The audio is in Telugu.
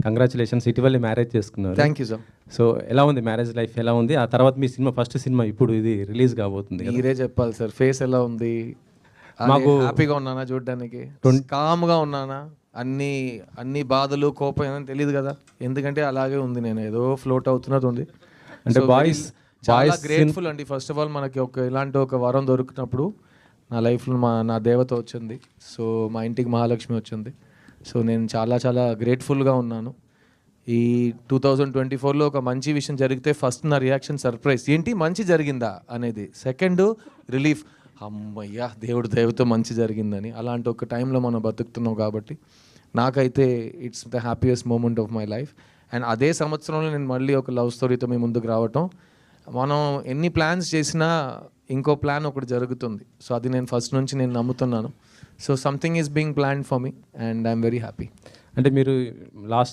కంగ్రాచులేషన్స్, ఇటీవలే మ్యారేజ్ చేసుకున్నారు. Thank you sir. సో ఎలా ఉంది మ్యారేజ్ లైఫ్, ఎలా ఉంది? ఆ తర్వాత మీ సినిమా, ఫస్ట్ సినిమా ఇప్పుడు ఇది రిలీజ్ కాబోతుంది కదా. మీరే చెప్పాలి సార్, ఫేస్ ఎలా ఉంది? మాకు హ్యాపీగా ఉన్నానా చూడడానికి, కామ్గా ఉన్నానా, అన్ని బాధలు కోపం ఏమైనా తెలియదు కదా, ఎందుకంటే అలాగే ఉంది, నేను ఏదో ఫ్లోట్ అవుతున్నది ఉంది. అంటే బాయ్స్ చాలా గ్రేట్ఫుల్ అండి. ఫస్ట్ ఆఫ్ ఆల్ మనకి ఇలాంటి ఒక వరం దొరికినప్పుడు నా లైఫ్లో నా దేవత వచ్చింది, సో మా ఇంటికి మహాలక్ష్మి వచ్చింది. సో నేను చాలా చాలా గ్రేట్ఫుల్గా ఉన్నాను. ఈ 2024లో ఒక మంచి విషయం జరిగితే ఫస్ట్ నా రియాక్షన్ సర్ప్రైజ్, ఏంటి మంచి జరిగిందా అనేది. సెకండ్ రిలీఫ్, అమ్మయ్యా దేవుడు దయతో మంచి జరిగిందని. అలాంటి ఒక టైంలో మనం బతుకుతున్నాం కాబట్టి నాకైతే it's the happiest moment of my life. And అదే సంవత్సరంలో నేను మళ్ళీ ఒక లవ్ స్టోరీతో మీ ముందుకు రావటం. మనం ఎన్ని ప్లాన్స్ చేసినా ఇంకో ప్లాన్ ఒకటి జరుగుతుంది. సో అది నేను ఫస్ట్ నుంచి నేను నమ్ముతున్నాను. So something is being planned for me and I'm very happy. అంటే మీరు లాస్ట్